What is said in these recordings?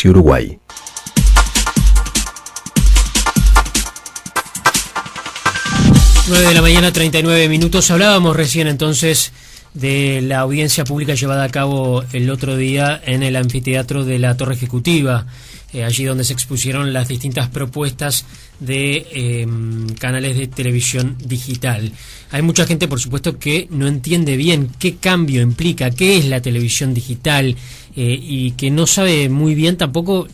y Uruguay. Nueve de la mañana, 39 minutos. Hablábamos recién entonces de la audiencia pública llevada a cabo el otro día en el anfiteatro de la Torre Ejecutiva, allí donde se expusieron las distintas propuestas de canales de televisión digital. Hay mucha gente, por supuesto, que no entiende bien qué cambio implica, qué es la televisión digital, y que no sabe muy bien tampoco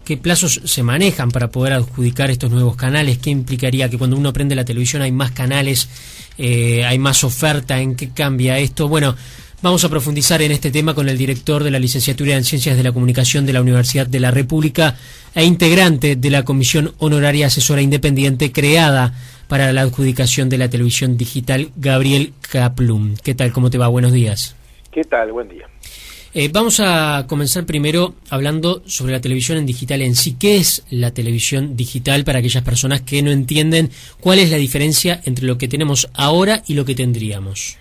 qué plazos se manejan para poder adjudicar estos nuevos canales, qué implicaría que cuando uno prende la televisión hay más canales, hay más oferta, en qué cambia esto. Bueno, vamos a profundizar en este tema con el director de la Licenciatura en Ciencias de la Comunicación de la Universidad de la República e integrante de la Comisión Honoraria Asesora Independiente creada para la adjudicación de la televisión digital, Gabriel Kaplum. ¿Qué tal? ¿Cómo te va? Buenos días. ¿Qué tal? Buen día. Vamos a comenzar primero hablando sobre la televisión en digital en sí. ¿Qué es la televisión digital para aquellas personas que no entienden cuál es la diferencia entre lo que tenemos ahora y lo que tendríamos?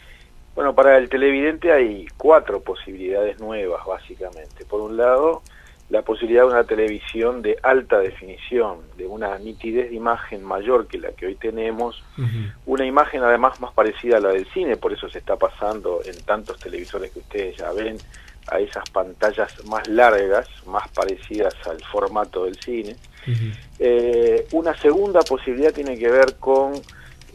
Bueno, para el televidente hay 4 posibilidades nuevas, básicamente. Por un lado, la posibilidad de una televisión de alta definición, de una nitidez de imagen mayor que la que hoy tenemos, una imagen además más parecida a la del cine, por eso se está pasando en tantos televisores que ustedes ya ven, a esas pantallas más largas, más parecidas al formato del cine. Una segunda posibilidad tiene que ver con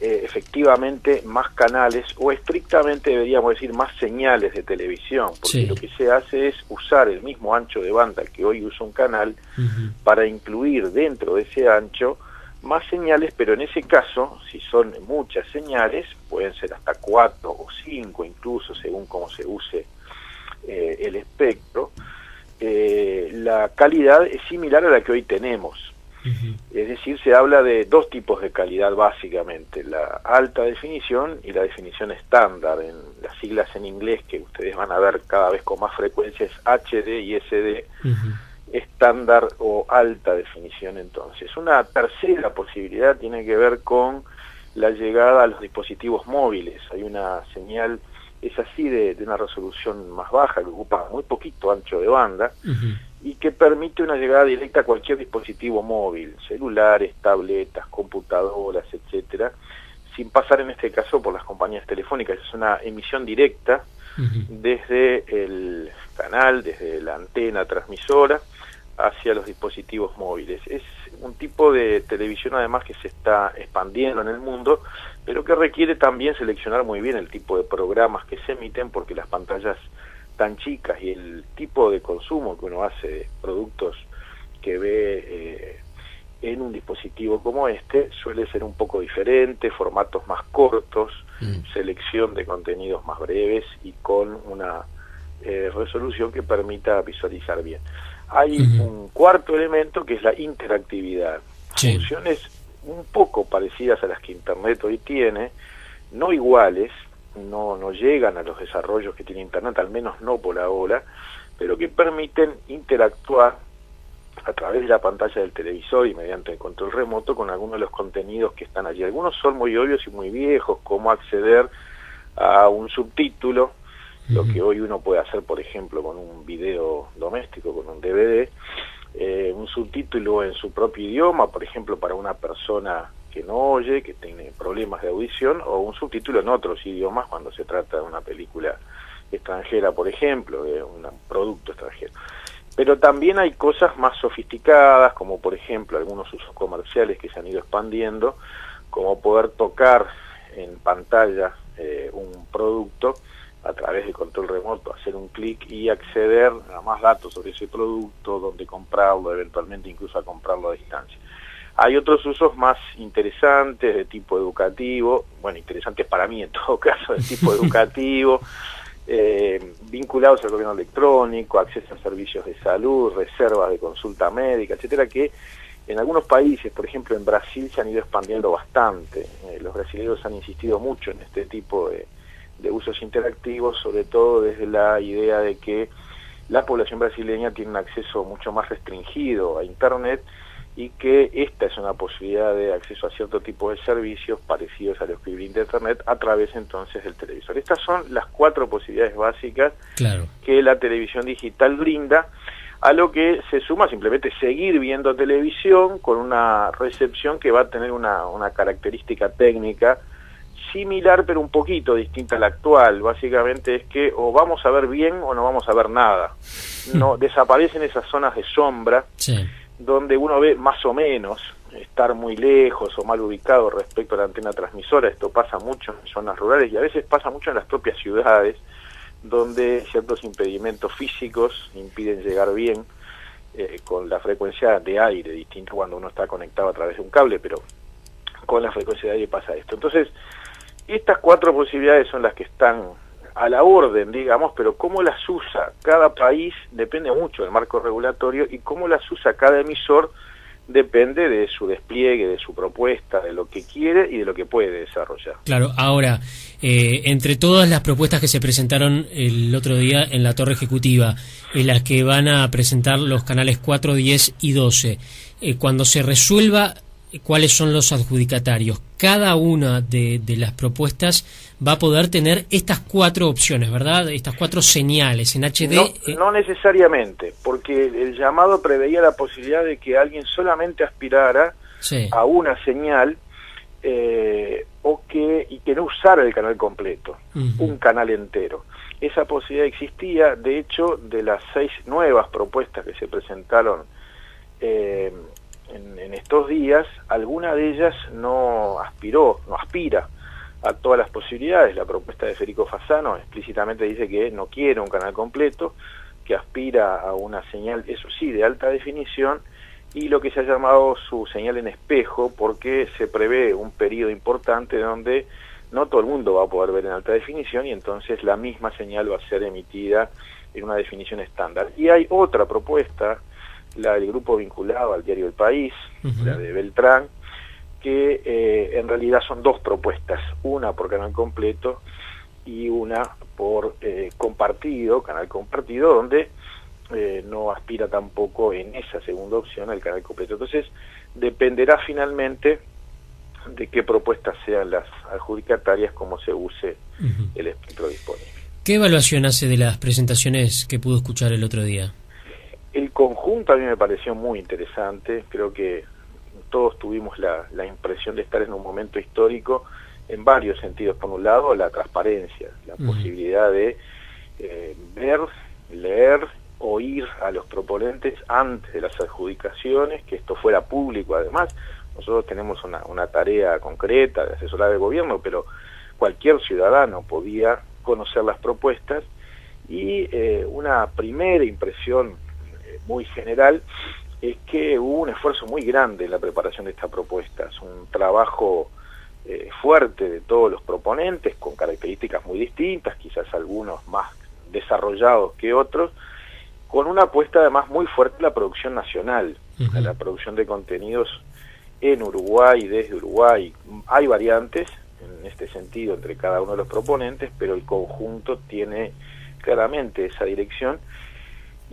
efectivamente más canales, o estrictamente deberíamos decir más señales de televisión, porque lo que se hace es usar el mismo ancho de banda que hoy usa un canal para incluir dentro de ese ancho más señales, pero en ese caso, si son muchas señales, pueden ser hasta 4 o 5 incluso, según cómo se use el espectro, la calidad es similar a la que hoy tenemos. Es decir, se habla de 2 tipos de calidad básicamente, la alta definición y la definición estándar. En las siglas en inglés que ustedes van a ver cada vez con más frecuencia es HD y SD, estándar o alta definición. Entonces, una tercera posibilidad tiene que ver con la llegada a los dispositivos móviles. Hay una señal, es así, de una resolución más baja, que ocupa muy poquito ancho de banda, y que permite una llegada directa a cualquier dispositivo móvil, celulares, tabletas, computadoras, etcétera, sin pasar en este caso por las compañías telefónicas. Es una emisión directa desde el canal, desde la antena transmisora, hacia los dispositivos móviles. Es un tipo de televisión además que se está expandiendo en el mundo, pero que requiere también seleccionar muy bien el tipo de programas que se emiten, porque las pantallas tan chicas y el tipo de consumo que uno hace de productos que ve en un dispositivo como este suele ser un poco diferente, formatos más cortos, selección de contenidos más breves y con una resolución que permita visualizar bien. Hay un cuarto elemento que es la interactividad. Funciones un poco parecidas a las que Internet hoy tiene, no iguales, no llegan a los desarrollos que tiene Internet, al menos no por ahora, pero que permiten interactuar a través de la pantalla del televisor y mediante el control remoto con algunos de los contenidos que están allí. Algunos son muy obvios y muy viejos, como acceder a un subtítulo, lo que hoy uno puede hacer, por ejemplo, con un video doméstico, con un DVD, un subtítulo en su propio idioma, por ejemplo, para una persona que no oye, que tiene problemas de audición, o un subtítulo en otros idiomas cuando se trata de una película extranjera, por ejemplo, de un producto extranjero. Pero también hay cosas más sofisticadas, como por ejemplo algunos usos comerciales que se han ido expandiendo, como poder tocar en pantalla un producto a través del control remoto, hacer un clic y acceder a más datos sobre ese producto, dónde comprarlo, eventualmente incluso a comprarlo a distancia. Hay otros usos más interesantes de tipo educativo, bueno, interesantes para mí en todo caso, de tipo educativo, vinculados al gobierno electrónico, acceso a servicios de salud, reservas de consulta médica, etcétera, que en algunos países, por ejemplo en Brasil, se han ido expandiendo bastante. Los brasileños han insistido mucho en este tipo de usos interactivos, sobre todo desde la idea de que la población brasileña tiene un acceso mucho más restringido a Internet y que esta es una posibilidad de acceso a cierto tipo de servicios parecidos a los que brinda Internet a través entonces del televisor. Estas son las 4 posibilidades básicas que la televisión digital brinda. a lo que se suma simplemente seguir viendo televisión con una recepción que va a tener una característica técnica similar pero un poquito distinta a la actual. Básicamente es que o vamos a ver bien o no vamos a ver nada. No desaparecen esas zonas de sombra, sí, donde uno ve más o menos estar muy lejos o mal ubicado respecto a la antena transmisora. Esto pasa mucho en zonas rurales y a veces pasa mucho en las propias ciudades, donde ciertos impedimentos físicos impiden llegar bien con la frecuencia de aire, distinto cuando uno está conectado a través de un cable, pero con la frecuencia de aire pasa esto. Entonces, estas 4 posibilidades son las que están a la orden, digamos, pero cómo las usa cada país depende mucho del marco regulatorio, y cómo las usa cada emisor depende de su despliegue, de su propuesta, de lo que quiere y de lo que puede desarrollar. Claro, ahora, entre todas las propuestas que se presentaron el otro día en la Torre Ejecutiva, en las que van a presentar los canales 4, 10 y 12, cuando se resuelva cuáles son los adjudicatarios, cada una de las propuestas va a poder tener estas 4 opciones, ¿verdad? Estas 4 señales en HD. No necesariamente, porque el llamado preveía la posibilidad de que alguien solamente aspirara, sí, a una señal y que no usara el canal completo, un canal entero. Esa posibilidad existía. De hecho, de las 6 nuevas propuestas que se presentaron en estos días, alguna de ellas no aspira a todas las posibilidades. La propuesta de Federico Fasano explícitamente dice que no quiere un canal completo, que aspira a una señal, eso sí, de alta definición, y lo que se ha llamado su señal en espejo, porque se prevé un periodo importante donde no todo el mundo va a poder ver en alta definición, y entonces la misma señal va a ser emitida en una definición estándar. Y hay otra propuesta, la del grupo vinculado al diario El País, la de Beltrán, que en realidad son 2 propuestas, una por canal completo y una por canal compartido, donde no aspira tampoco en esa segunda opción al canal completo. Entonces dependerá finalmente de qué propuestas sean las adjudicatarias, cómo se use el espectro disponible. ¿Qué evaluación hace de las presentaciones que pudo escuchar el otro día? El conjunto a mí me pareció muy interesante. Creo que todos tuvimos la impresión de estar en un momento histórico en varios sentidos. Por un lado, la transparencia, la posibilidad de ver, leer, oír a los proponentes antes de las adjudicaciones, que esto fuera público. Además, nosotros tenemos una tarea concreta de asesorar al gobierno, pero cualquier ciudadano podía conocer las propuestas, y una primera impresión muy general es que hubo un esfuerzo muy grande en la preparación de esta propuesta. Es un trabajo fuerte de todos los proponentes, con características muy distintas, quizás algunos más desarrollados que otros, con una apuesta además muy fuerte a la producción nacional, a la producción de contenidos en Uruguay, desde Uruguay. Hay variantes en este sentido entre cada uno de los proponentes, pero el conjunto tiene claramente esa dirección.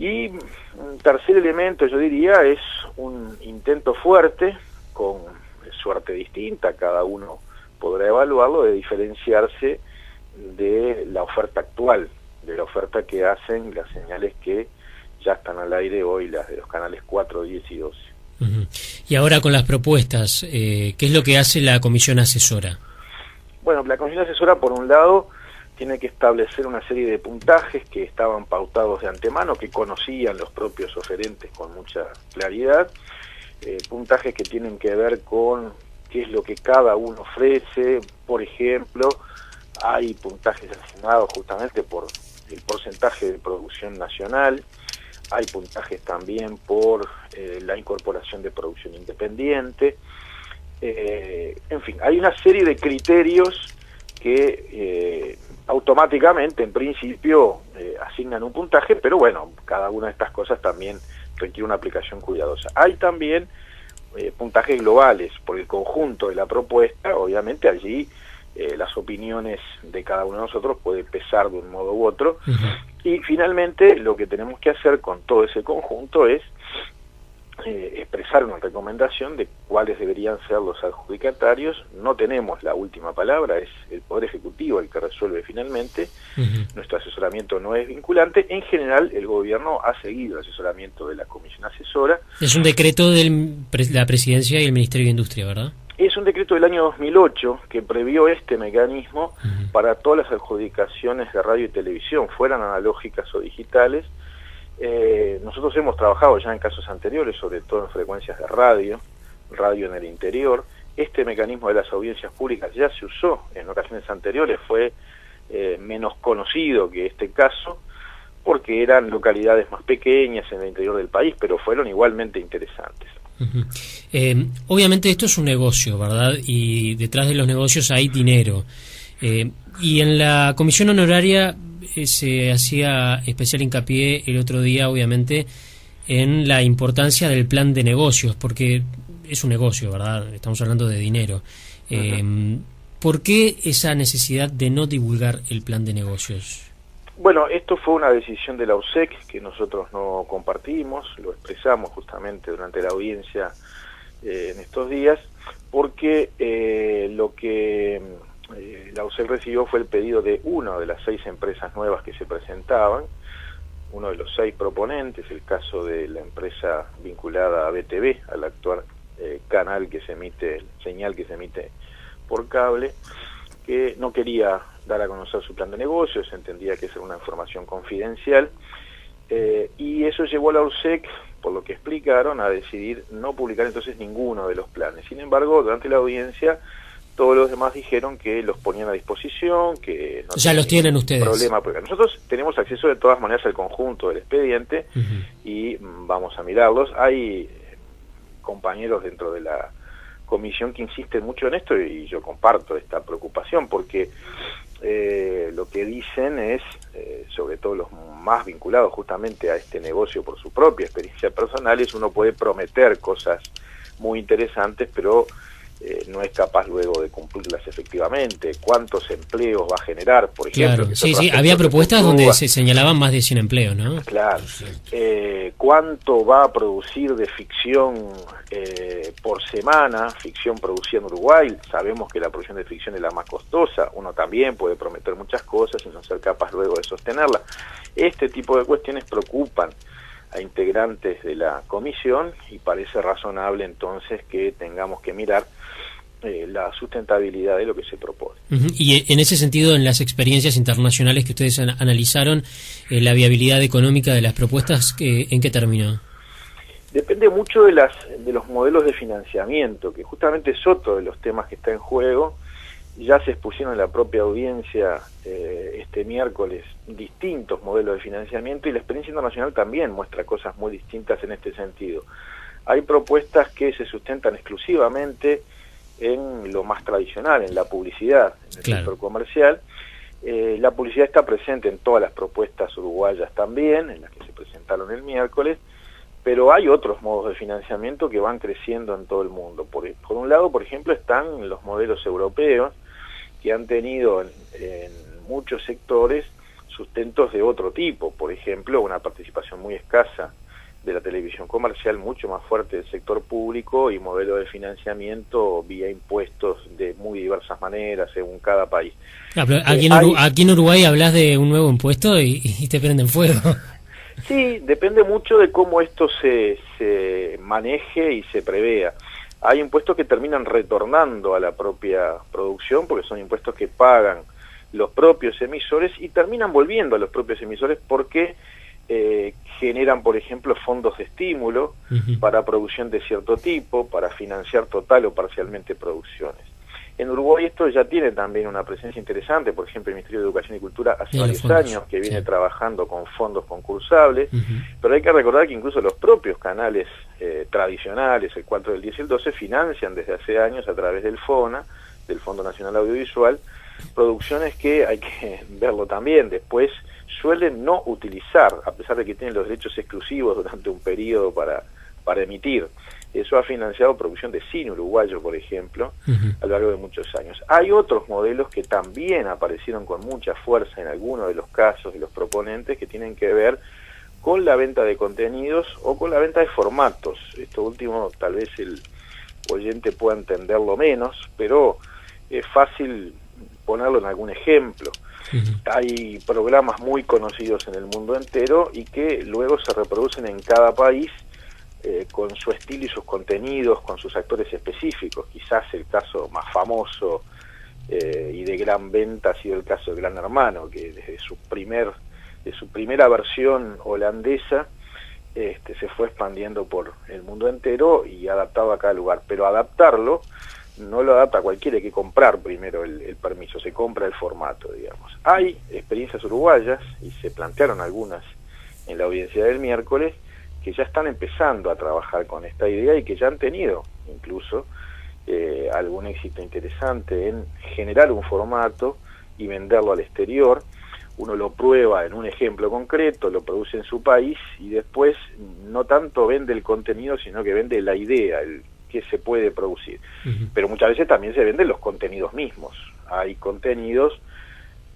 Y un tercer elemento, yo diría, es un intento fuerte, con suerte distinta, cada uno podrá evaluarlo, de diferenciarse de la oferta actual, de la oferta que hacen las señales que ya están al aire hoy, las de los canales 4, 10 y 12. Y ahora con las propuestas, ¿qué es lo que hace la comisión asesora? Bueno, la comisión asesora, por un lado, tiene que establecer una serie de puntajes que estaban pautados de antemano, que conocían los propios oferentes con mucha claridad, puntajes que tienen que ver con qué es lo que cada uno ofrece. Por ejemplo, hay puntajes asignados justamente por el porcentaje de producción nacional, hay puntajes también por la incorporación de producción independiente, en fin, hay una serie de criterios que automáticamente, en principio, asignan un puntaje, pero bueno, cada una de estas cosas también requiere una aplicación cuidadosa. Hay también puntajes globales por el conjunto de la propuesta. Obviamente allí las opiniones de cada uno de nosotros puede pesar de un modo u otro. Y finalmente lo que tenemos que hacer con todo ese conjunto es expresar una recomendación de cuáles deberían ser los adjudicatarios. No tenemos la última palabra, es el Poder Ejecutivo el que resuelve finalmente. Nuestro asesoramiento no es vinculante. En general, el gobierno ha seguido el asesoramiento de la comisión asesora. Es un decreto de la Presidencia y el Ministerio de Industria, ¿verdad? Es un decreto del año 2008 que previó este mecanismo para todas las adjudicaciones de radio y televisión, fueran analógicas o digitales. Nosotros hemos trabajado ya en casos anteriores, sobre todo en frecuencias de radio en el interior. Este mecanismo de las audiencias públicas ya se usó en ocasiones anteriores, fue menos conocido que este caso, porque eran localidades más pequeñas en el interior del país, pero fueron igualmente interesantes. Obviamente esto es un negocio, ¿verdad? Y detrás de los negocios hay dinero. Y en la comisión honoraria se hacía especial hincapié el otro día, obviamente, en la importancia del plan de negocios, porque es un negocio, ¿verdad? Estamos hablando de dinero. ¿Por qué esa necesidad de no divulgar el plan de negocios? Bueno, esto fue una decisión de la USEC que nosotros no compartimos, lo expresamos justamente durante la audiencia en estos días, porque lo que la USEC recibió fue el pedido de una de las 6 empresas nuevas que se presentaban, uno de los 6 proponentes, el caso de la empresa vinculada a BTV, al actual canal que se emite, señal que se emite por cable, que no quería dar a conocer su plan de negocios, entendía que era una información confidencial, y eso llevó a la USEC, por lo que explicaron, a decidir no publicar entonces ninguno de los planes. Sin embargo, durante la audiencia, todos los demás dijeron que los ponían a disposición, que no ya los tienen ustedes. Problema, porque nosotros tenemos acceso de todas maneras al conjunto del expediente y vamos a mirarlos. Hay compañeros dentro de la comisión que insisten mucho en esto y yo comparto esta preocupación porque lo que dicen es, sobre todo los más vinculados justamente a este negocio por su propia experiencia personal, es uno puede prometer cosas muy interesantes, pero no es capaz luego de cumplirlas efectivamente. ¿Cuántos empleos va a generar, por ejemplo? Claro, sí, había propuestas donde se señalaban más de 100 empleos, ¿no? Claro. ¿Cuánto va a producir de ficción por semana, ficción producida en Uruguay? Sabemos que la producción de ficción es la más costosa, uno también puede prometer muchas cosas y no ser capaz luego de sostenerla. Este tipo de cuestiones preocupan a integrantes de la comisión y parece razonable entonces que tengamos que mirar la sustentabilidad de lo que se propone. Y en ese sentido, en las experiencias internacionales que ustedes analizaron, la viabilidad económica de las propuestas, ¿en qué terminó? Depende mucho de los modelos de financiamiento, que justamente es otro de los temas que está en juego. Ya se expusieron en la propia audiencia este miércoles distintos modelos de financiamiento y la experiencia internacional también muestra cosas muy distintas en este sentido. Hay propuestas que se sustentan exclusivamente en lo más tradicional, en la publicidad, en el sector comercial. La publicidad está presente en todas las propuestas uruguayas también, en las que se presentaron el miércoles, pero hay otros modos de financiamiento que van creciendo en todo el mundo. Por un lado, por ejemplo, están los modelos europeos, que han tenido en muchos sectores sustentos de otro tipo, por ejemplo, una participación muy escasa de la televisión comercial, mucho más fuerte del sector público y modelo de financiamiento vía impuestos de muy diversas maneras según cada país. Pero aquí en Uruguay hablas de un nuevo impuesto y te prenden fuego. Sí, depende mucho de cómo esto se maneje y se prevea. Hay impuestos que terminan retornando a la propia producción porque son impuestos que pagan los propios emisores y terminan volviendo a los propios emisores porque generan, por ejemplo, fondos de estímulo para producción de cierto tipo, para financiar total o parcialmente producciones. En Uruguay esto ya tiene también una presencia interesante, por ejemplo, el Ministerio de Educación y Cultura hace varios años que viene trabajando con fondos concursables, pero hay que recordar que incluso los propios canales tradicionales, el 4, el 10 y el 12, financian desde hace años a través del FONA, del Fondo Nacional Audiovisual, producciones que hay que verlo también, después suelen no utilizar, a pesar de que tienen los derechos exclusivos durante un periodo para emitir. Eso ha financiado producción de cine uruguayo, por ejemplo, a lo largo de muchos años. Hay otros modelos que también aparecieron con mucha fuerza en algunos de los casos de los proponentes que tienen que ver con la venta de contenidos o con la venta de formatos. Esto último tal vez el oyente pueda entenderlo menos, pero es fácil ponerlo en algún ejemplo. Hay programas muy conocidos en el mundo entero y que luego se reproducen en cada país con su estilo y sus contenidos, con sus actores específicos. Quizás el caso más famoso y de gran venta ha sido el caso de Gran Hermano, que desde su primera versión holandesa se fue expandiendo por el mundo entero y adaptado a cada lugar. Pero adaptarlo no lo adapta cualquiera, hay que comprar primero el permiso, se compra el formato, digamos. Hay experiencias uruguayas, y se plantearon algunas en la audiencia del miércoles, que ya están empezando a trabajar con esta idea y que ya han tenido incluso algún éxito interesante en generar un formato y venderlo al exterior. Uno lo prueba en un ejemplo concreto, lo produce en su país y después no tanto vende el contenido, sino que vende la idea, el que se puede producir. Pero muchas veces también se venden los contenidos mismos. Hay contenidos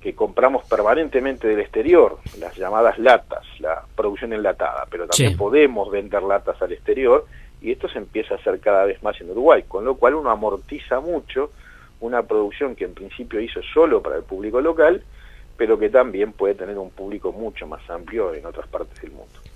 que compramos permanentemente del exterior, las llamadas latas, la producción enlatada, pero también podemos vender latas al exterior, y esto se empieza a hacer cada vez más en Uruguay, con lo cual uno amortiza mucho una producción que en principio hizo solo para el público local, pero que también puede tener un público mucho más amplio en otras partes del mundo.